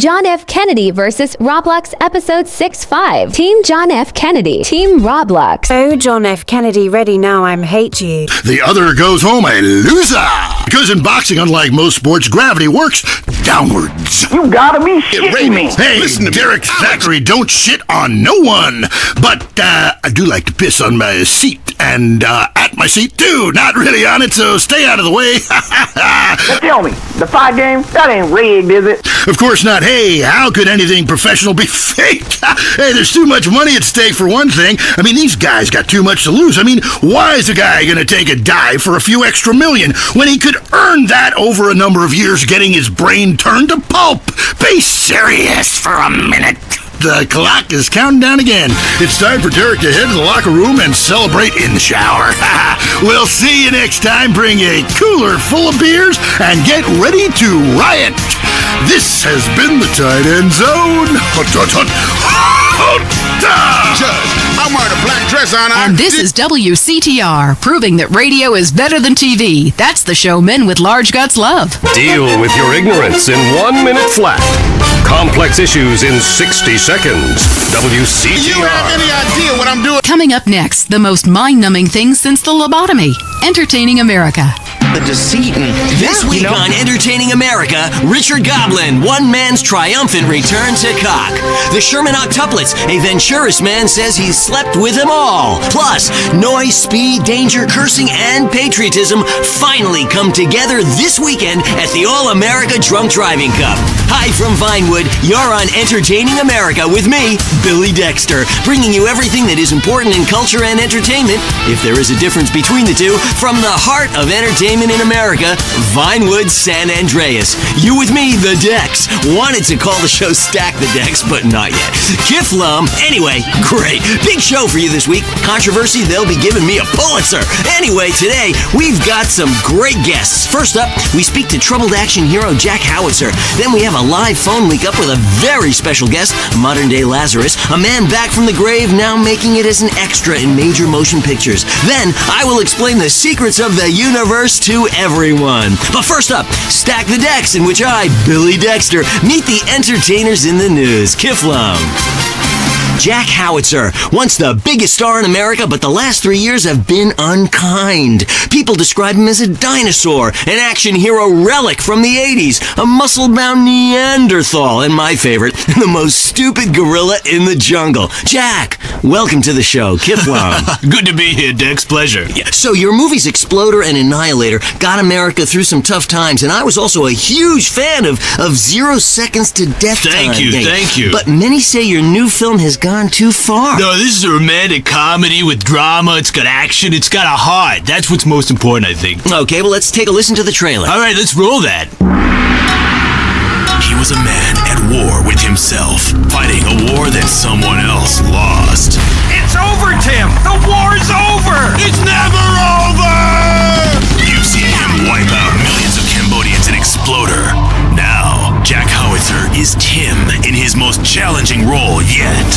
John F. Kennedy versus Roblox Episode 6-5. Team John F. Kennedy. Team Roblox. Oh, John F. Kennedy, ready now, I'm hate you. The other goes home a loser. Because in boxing, unlike most sports, gravity works downwards. You gotta be shitting me. Hey, listen to Derek Thackeray, don't shit on no one. But I do like to piss on my seat and at my seat too. Not really on it, so stay out of the way. Now tell me, the fight game, that ain't rigged, is it? Of course not. Hey, how could anything professional be fake? Hey, there's too much money at stake for one thing. I mean, these guys got too much to lose. I mean, why is a guy gonna take a dive for a few extra million when he could earn that over a number of years getting his brain turned to pulp? Be serious for a minute. The clock is counting down again. It's time for Derek to head to the locker room and celebrate in the shower. We'll see you next time. Bring a cooler full of beers and get ready to riot. This has been the Tight End Zone. Judge, I'm wearing a black dress on. And this is WCTR, proving that radio is better than TV. That's the show men with large guts love. Deal with your ignorance in 1 minute flat. Complex issues in 60 seconds. WCTR. Do you have any idea what I'm doing? Coming up next, the most mind-numbing thing since the lobotomy. Entertaining America. The deceit and this week on Entertaining America, Richard Goblin, one man's triumphant return to cock. The Sherman octuplets, a Venturis man says he's slept with them all. Plus, noise, speed, danger, cursing, and patriotism finally come together this weekend at the All-America Drunk Driving Cup. Hi from Vinewood, you're on Entertaining America with me, Billy Dexter, bringing you everything that is important in culture and entertainment, if there is a difference between the two, from the heart of entertainment in America, Vinewood, San Andreas. You with me, the Dex. Wanted to call the show Stack the Dex, but not yet. Kiflum. Anyway, great. Big show for you this week. Controversy, they'll be giving me a Pulitzer. Anyway, today, we've got some great guests. First up, we speak to troubled action hero Jack Howitzer. Then we have a live phone link up with a very special guest, modern-day Lazarus, a man back from the grave now making it as an extra in major motion pictures. Then, I will explain the secrets of the universe to everyone. But first up, Stack the Dex, in which I, Billy Dexter, meet the entertainers in the news. Kiflum. Jack Howitzer, once the biggest star in America, but the last 3 years have been unkind. People describe him as a dinosaur, an action hero relic from the 80s, a muscle-bound Neanderthal, and my favorite, the most stupid gorilla in the jungle. Jack, welcome to the show. Kiflum. Good to be here, Dex. Pleasure. Yeah, so your movies Exploder and Annihilator got America through some tough times, and I was also a huge fan of 0 Seconds to Death Time. Thank you. But many say your new film has gone too far. No, this is a romantic comedy with drama. It's got action. It's got a heart. That's what's most important, I think. Okay, well, let's take a listen to the trailer. All right, let's roll that. He was a man at war with himself, fighting a war that someone else lost. It's over, Tim! The war's over! It's never over! You've seen him wipe out millions of Cambodians in Exploder. Now, Jack Howitzer is Tim in his most challenging role yet.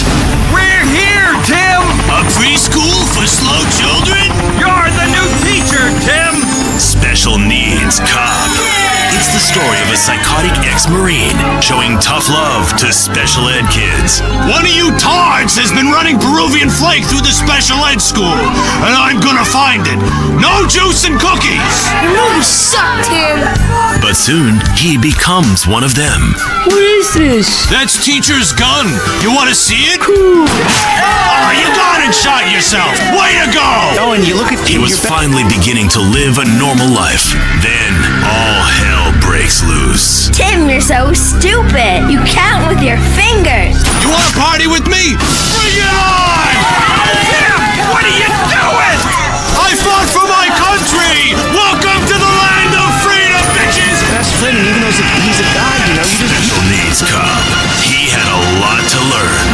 We're here, Tim! A preschool for slow children? You're the new teacher, Tim! Special needs cop. It's the story of a psychotic ex-Marine showing tough love to special ed kids. One of you tards has been running Peruvian flake through the special ed school, and I'm gonna find it. No juice and cookies! You suck, Tim! But soon, he becomes one of them. What is this? That's teacher's gun. You wanna see it? Cool. Oh, you got it, shot yourself. Way to go! Oh, and you look at He was finally beginning to live a normal life. Then, all hell breaks loose. Tim, you're so stupid. You count with your fingers. You wanna party with me? Bring it on! Tim, what are you doing? I fought for my country! Welcome to the land of freedom, bitches! Best friend, even though he's a guy, you know, you just... Special needs cop. He had a lot to learn.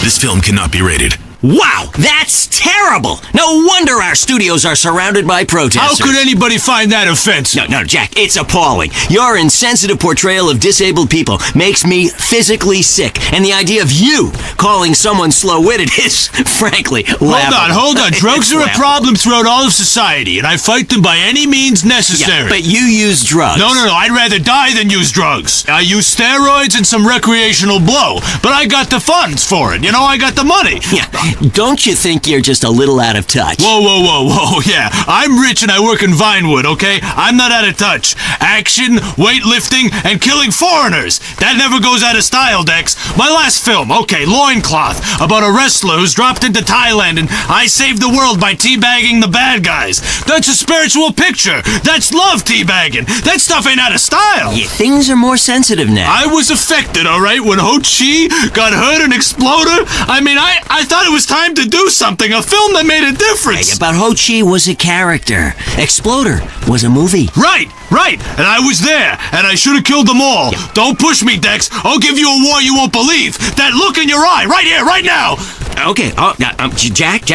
This film cannot be rated. Wow, that's terrible! No wonder our studios are surrounded by protesters. How could anybody find that offensive? No, Jack, it's appalling. Your insensitive portrayal of disabled people makes me physically sick, and the idea of you calling someone slow-witted is, frankly, laughable. Hold on. Drugs are a problem throughout all of society, and I fight them by any means necessary. Yeah, but you use drugs. No, I'd rather die than use drugs. I use steroids and some recreational blow, but I got the funds for it. I got the money. Yeah. Don't you think you're just a little out of touch? Whoa. Yeah, I'm rich and I work in Vinewood, okay? I'm not out of touch. Action, weightlifting, and killing foreigners. That never goes out of style, Dex. My last film, okay, Loincloth, about a wrestler who's dropped into Thailand and I saved the world by teabagging the bad guys. That's a spiritual picture. That's love teabagging. That stuff ain't out of style. Yeah, things are more sensitive now. I was affected, all right, when Ho Chi got hurt and exploded. I mean, I thought it was time to do something, a film that made a difference. Hey, but Ho Chi was a character. Exploder was a movie. Right. And I was there, and I should have killed them all. Yeah. Don't push me, Dex. I'll give you a war you won't believe. That look in your eye, right here, right now. Okay, Jack,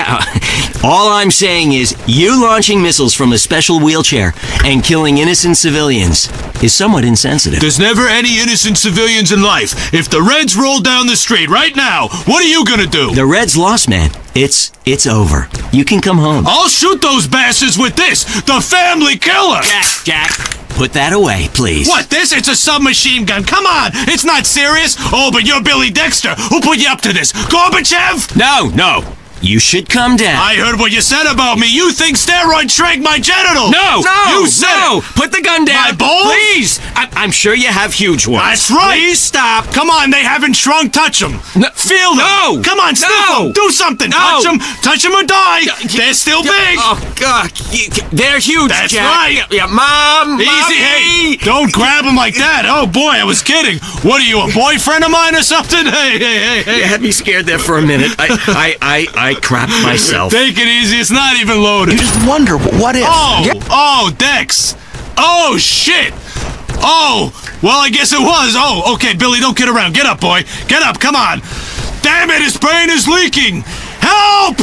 all I'm saying is you launching missiles from a special wheelchair and killing innocent civilians is somewhat insensitive. There's never any innocent civilians in life. If the Reds roll down the street right now, what are you gonna do? The Reds lost, man. It's over. You can come home. I'll shoot those bastards with this, the family killer! Jack, put that away, please. What, this? It's a submachine gun. Come on, it's not serious. Oh, but you're Billy Dexter. Who put you up to this? Gorbachev? No. You should come down. I heard what you said about me. You think steroids shrank my genitals. No! You said it. Put the gun down. My balls? Please! I'm sure you have huge ones. That's right. Please stop. Come on, they haven't shrunk. Touch them. No. Feel them. No. Come on, sniff them. Do something. No. Touch them or die. They're still big. Oh, God. They're huge, That's Jack. right. Yeah, Mom. Easy. Mommy. Hey, don't grab them like that. Oh, boy, I was kidding. What are you, a boyfriend of mine or something? Hey. You had me scared there for a minute. I crapped myself. Take it easy. It's not even loaded. You just wonder, what if? Oh, Dex. Oh, shit. Oh, well, I guess it was. Oh, okay, Billy, don't kid around. Get up, boy. Get up, come on. Damn it, his brain is leaking. Help!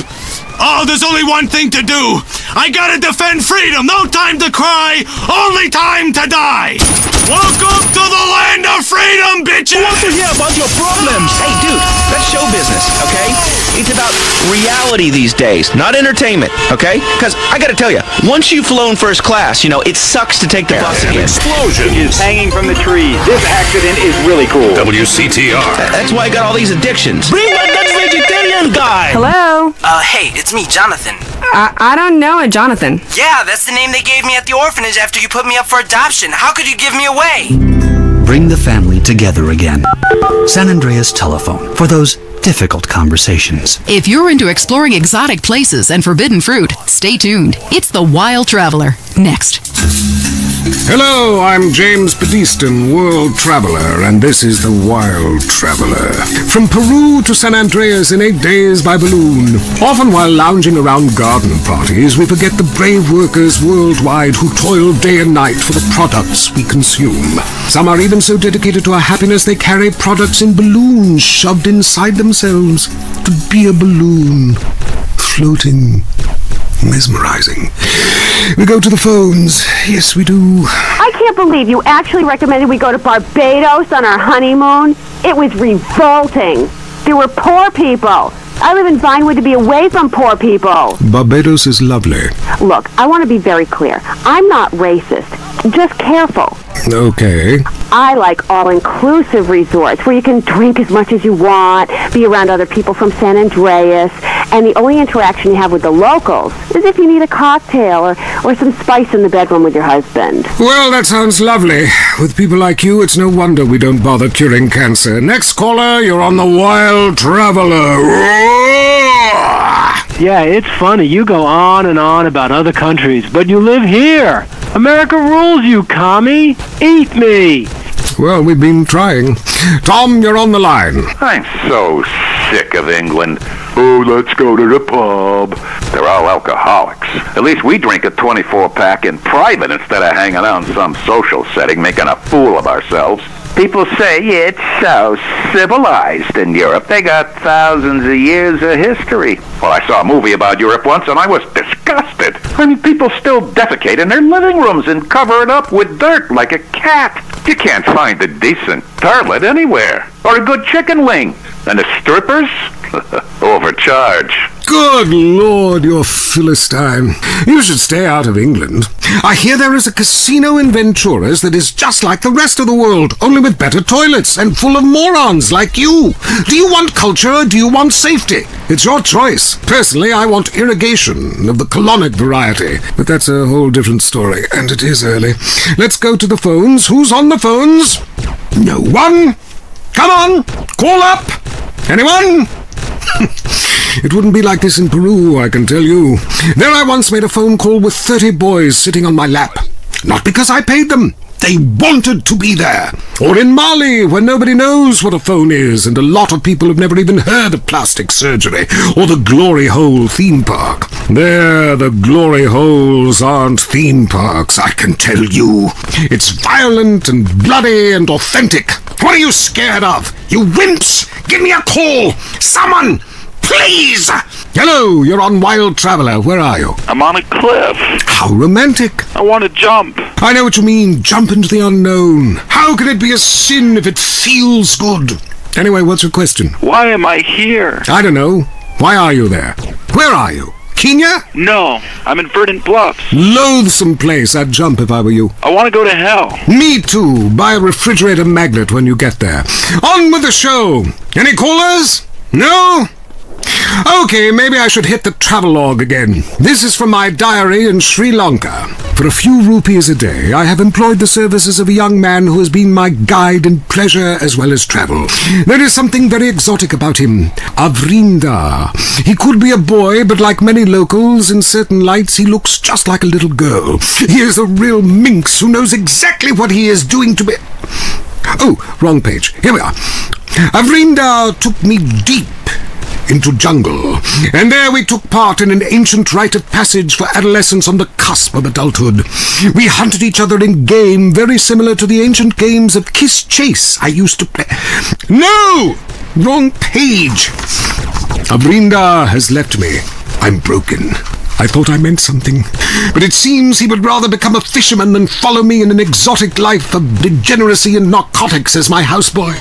Oh, there's only one thing to do. I gotta defend freedom. No time to cry. Only time to die. Welcome to the land of freedom, bitches! Who wants to hear about your problems? Hey, dude, that's show business, okay? It's about reality these days, not entertainment, okay? Because I gotta tell you, once you've flown first class, it sucks to take the bus again. Explosions. Is hanging from the trees. This accident is really cool. WCTR. That's why I got all these addictions. Bring back that vegetarian guy! Hello? Hey, it's me, Jonathan. I don't know a Jonathan. Yeah, that's the name they gave me at the orphanage after you put me up for adoption. How could you give me away? Bring the family together again. San Andreas Telephone for those difficult conversations. If you're into exploring exotic places and forbidden fruit, stay tuned. It's The Wild Traveler. Next. Hello, I'm James Pediston, world traveler, and this is The Wild Traveler. From Peru to San Andreas in 8 days by balloon. Often while lounging around garden parties, we forget the brave workers worldwide who toil day and night for the products we consume. Some are even so dedicated to our happiness they carry products in balloons shoved inside themselves to be a balloon, floating, mesmerizing. We go to the phones. Yes, we do. I can't believe you actually recommended we go to Barbados on our honeymoon. It was revolting. There were poor people. I live in Vinewood to be away from poor people. Barbados is lovely. Look, I want to be very clear. I'm not racist. Just careful. Okay. I like all-inclusive resorts where you can drink as much as you want, be around other people from San Andreas, and the only interaction you have with the locals is if you need a cocktail or some spice in the bedroom with your husband. Well, that sounds lovely. With people like you, it's no wonder we don't bother curing cancer. Next caller, you're on The Wild Traveler. Yeah, it's funny. You go on and on about other countries, but you live here. America rules, you commie. Eat me. Well, we've been trying. Tom, you're on the line. I'm so sick of England. Oh, let's go to the pub. They're all alcoholics. At least we drink a 24-pack in private instead of hanging out in some social setting making a fool of ourselves. People say it's so civilized in Europe. They got thousands of years of history. Well, I saw a movie about Europe once, and I was disgusted. I mean, people still defecate in their living rooms and cover it up with dirt like a cat. You can't find a decent toilet anywhere. Or a good chicken wing. And the strippers? Overcharge. Good Lord, you're Philistine. You should stay out of England. I hear there is a casino in Ventura's that is just like the rest of the world, only with better toilets and full of morons like you. Do you want culture or do you want safety? It's your choice. Personally, I want irrigation of the colonic variety. But that's a whole different story, and it is early. Let's go to the phones. Who's on the phones? No one. Come on, call up. Anyone? It wouldn't be like this in Peru, I can tell you. There I once made a phone call with 30 boys sitting on my lap. Not because I paid them. They wanted to be there. Or in Mali, where nobody knows what a phone is, and a lot of people have never even heard of plastic surgery, or the Glory Hole theme park. There, the Glory Holes aren't theme parks, I can tell you. It's violent and bloody and authentic. What are you scared of? You wimps! Give me a call! Someone! Please! Hello, you're on Wild Traveler. Where are you? I'm on a cliff. How romantic. I want to jump. I know what you mean. Jump into the unknown. How can it be a sin if it feels good? Anyway, what's your question? Why am I here? I don't know. Why are you there? Where are you? Kenya? No, I'm in Verdant Bluffs. Loathsome place. I'd jump if I were you. I want to go to hell. Me too. Buy a refrigerator magnet when you get there. On with the show. Any callers? No? Okay, maybe I should hit the travelogue again. This is from my diary in Sri Lanka. For a few rupees a day, I have employed the services of a young man who has been my guide in pleasure as well as travel. There is something very exotic about him. Avrinda. He could be a boy, but like many locals, in certain lights, he looks just like a little girl. He is a real minx who knows exactly what he is doing to me. Oh, wrong page. Here we are. Avrinda took me deep into jungle, and there we took part in an ancient rite of passage for adolescents on the cusp of adulthood. We hunted each other in game very similar to the ancient games of Kiss Chase I used to play. No! Wrong page. Avrinda has left me. I'm broken. I thought I meant something, but it seems he would rather become a fisherman than follow me in an exotic life of degeneracy and narcotics as my houseboy.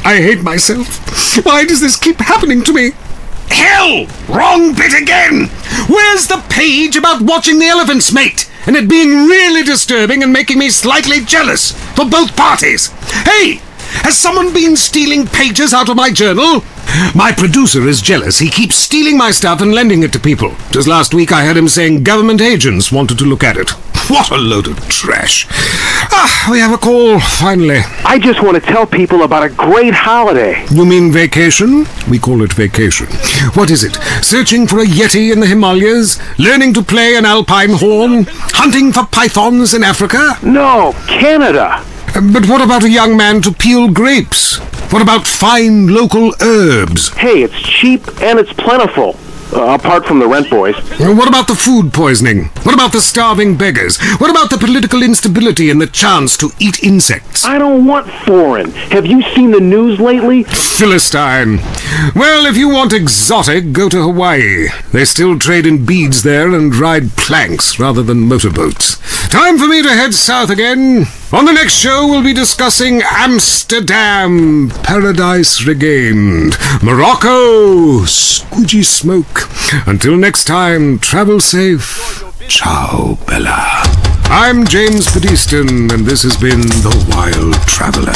I hate myself. Why does this keep happening to me? Hell! Wrong bit again! Where's the page about watching the elephants mate, and it being really disturbing and making me slightly jealous for both parties? Hey! Has someone been stealing pages out of my journal? My producer is jealous. He keeps stealing my stuff and lending it to people. Just last week I heard him saying government agents wanted to look at it. What a load of trash. We have a call, finally. I just want to tell people about a great holiday. You mean vacation? We call it vacation. What is it? Searching for a yeti in the Himalayas? Learning to play an alpine horn? Hunting for pythons in Africa? No, Canada. But what about a young man to peel grapes? What about fine local herbs? Hey, it's cheap and it's plentiful. Apart from the rent boys. What about the food poisoning? What about the starving beggars? What about the political instability and the chance to eat insects? I don't want foreign. Have you seen the news lately? Philistine. Well, if you want exotic, go to Hawaii. They still trade in beads there and ride planks rather than motorboats. Time for me to head south again. On the next show, we'll be discussing Amsterdam, Paradise Regained, Morocco, squidgy smoke. Until next time, travel safe. Ciao, Bella. I'm James Pediston, and this has been The Wild Traveler.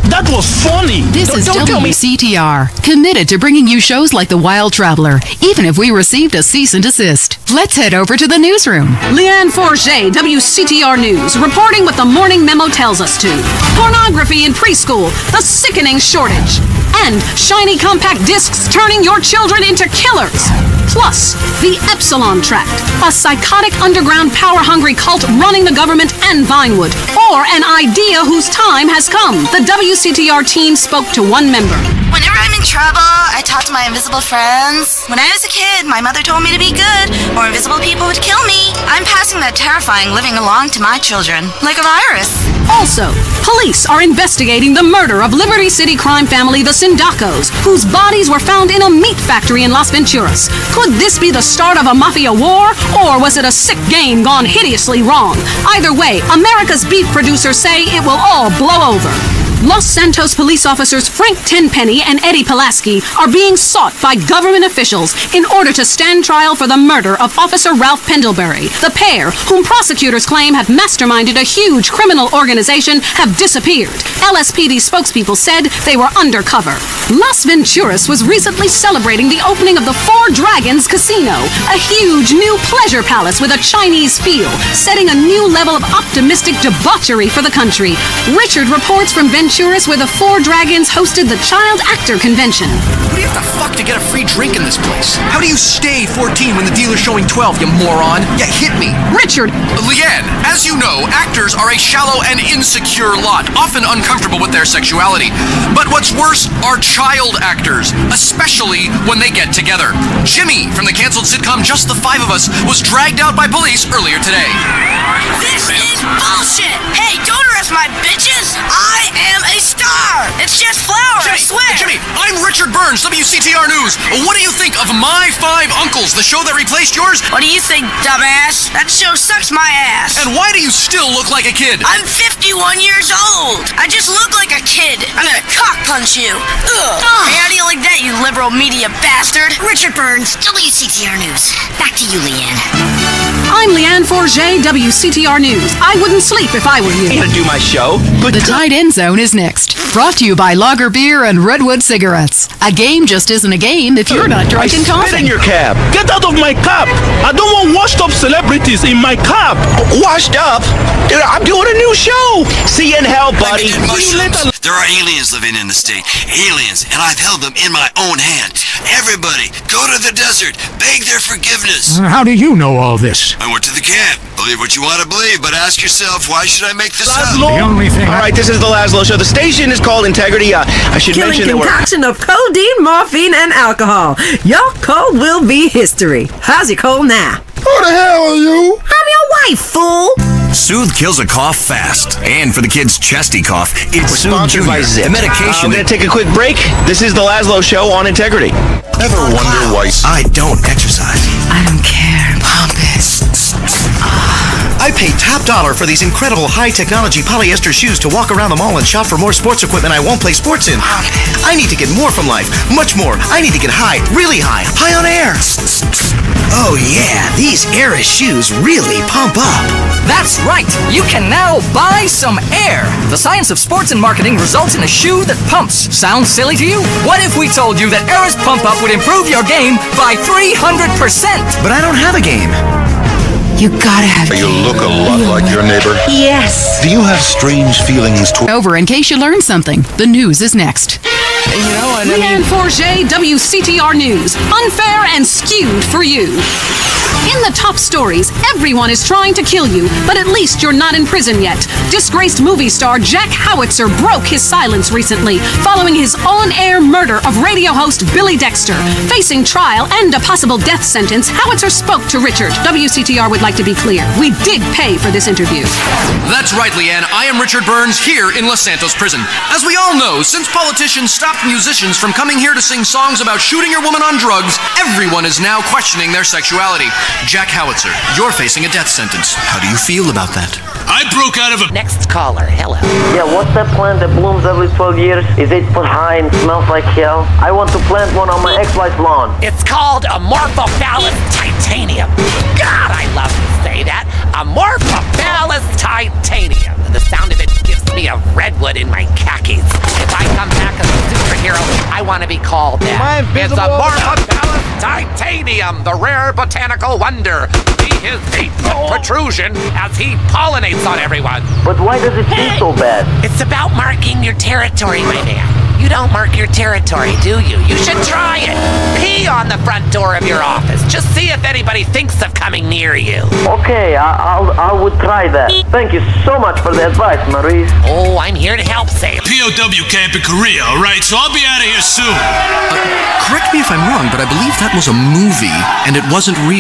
That was funny! This is WCTR, committed to bringing you shows like The Wild Traveler, even if we received a cease and desist. Let's head over to the newsroom. Leanne Forget, WCTR News, reporting what the morning memo tells us to. Pornography in preschool, the sickening shortage. And shiny compact discs turning your children into killers. Plus, the Epsilon Tract, a psychotic underground power-hungry cult running the government and Vinewood. Or an idea whose time has come. The WCTR team spoke to one member. Whenever I'm in trouble, I talk to my invisible friends. When I was a kid, my mother told me to be good, or invisible people would kill me. I'm passing that terrifying living along to my children, like a virus. Also, police are investigating the murder of Liberty City crime family the Sindacos, whose bodies were found in a meat factory in Las Venturas. Could this be the start of a mafia war, or was it a sick game gone hideously wrong? Either way, America's beef producers say it will all blow over. Los Santos police officers Frank Tenpenny and Eddie Pulaski are being sought by government officials in order to stand trial for the murder of Officer Ralph Pendlebury. The pair, whom prosecutors claim have masterminded a huge criminal organization, have disappeared. LSPD spokespeople said they were undercover. Las Venturas was recently celebrating the opening of the Four Dragons Casino, a huge new pleasure palace with a Chinese feel, setting a new level of optimistic debauchery for the country. Richard reports from Venturas, where the Four Dragons hosted the Child Actor Convention. What do you have to fuck to get a free drink in this place? How do you stay 14 when the dealer's showing 12, you moron? Yeah, hit me. Richard! Leanne, as you know, actors are a shallow and insecure lot, often uncomfortable with their sexuality. But what's worse are child actors, especially when they get together. Jimmy, from the canceled sitcom Just the Five of Us, was dragged out by police earlier today. This is bullshit! Hey, don't arrest my bitches! I am a star! It's just flour, I swear! Jimmy, I'm Richard Burns, WCTR News. What do you think of My Five Uncles, the show that replaced yours? What do you think, dumbass? That show sucks my ass! And why do you still look like a kid? I'm 51 years old! I just look like a kid! I'm gonna cock punch you! Ugh! Hey, how do you like that, you liberal media bastard? Richard Burns, WCTR News. Back to you, Leanne. I'm Leanne Forget, WCTR News. I wouldn't sleep if I were you. I'm gonna do my show. The Tight End Zone is next. Brought to you by Lager Beer and Redwood Cigarettes. A game just isn't a game if you're not drinking coffee. Spit in your cab. Get out of my cab! I don't want washed up celebrities in my cab! Washed up? Dude, I'm doing a new show! See you in hell, buddy. There are aliens living in the state. Aliens, and I've held them in my own hand. Everybody, go to the desert. Beg their forgiveness. How do you know all this? I went to the camp. Believe what you want to believe, but ask yourself, why should I make this up? The only thing... All right, this is the Laszlo Show. The station is called Integrity. I should mention that we're... concoction of codeine, morphine, and alcohol. Your cold will be history. How's your cold now? Who the hell are you? I'm your wife, fool. Soothe kills a cough fast. And for the kid's chesty cough, it's Soothe sponsored by Junior, Zip. the medication. We're going to take a quick break. This is the Laszlo Show on Integrity. Ever wonder why I don't exercise. I don't care. Pump it. I pay top dollar for these incredible high-technology polyester shoes to walk around the mall and shop for more sports equipment I won't play sports in. I need to get more from life. Much more. I need to get high. Really high. High on air. Oh, yeah. These Air shoes really pump up. That's right. You can now buy some air. The science of sports and marketing results in a shoe that pumps. Sounds silly to you? What if we told you that Air's Pump Up would improve your game by 300%? But I don't have a game. You gotta have You look a lot like your neighbor. Yes. Do you have strange feelings Over in case you learned something. The news is next. You know what? Leanne Forget, WCTR News. Unfair and skewed for you. In the top stories, everyone is trying to kill you, but at least you're not in prison yet. Disgraced movie star Jack Howitzer broke his silence recently, following his on-air murder of radio host Billy Dexter. Facing trial and a possible death sentence, Howitzer spoke to Richard. WCTR would like to be clear. We did pay for this interview. That's right, Leanne. I am Richard Burns here in Los Santos Prison. As we all know, since politicians stopped musicians from coming here to sing songs about shooting your woman on drugs, everyone is now questioning their sexuality. Jack Howitzer, you're facing a death sentence. How do you feel about that? I broke out of a... Next caller, hello. Yeah, what's that plant that blooms every 12 years? Is 8 foot high and smells like hell? I want to plant one on my ex-wife's lawn. It's called Amorphophallus titanium. God, I love to say that. Amorphophallus titanium. The sound of it gives me a redwood in my khakis. If I come back as a superhero, I want to be called that. It's Amorphophallus titanium, the rare botanical wonder. See his 8-foot protrusion as he pollinates on everyone. But why does it seem so bad? It's about marking your territory, my man. You don't mark your territory, do you? You should try it. Pee on the front door of your office. Just see if anybody thinks of coming near you. Okay, I would try that. Thank you so much for the advice, Maurice. Oh, I'm here to help, Sam. POW camp in Korea, alright? So I'll be out of here soon. Correct me if I'm wrong, but I believe that was a movie, and it wasn't real.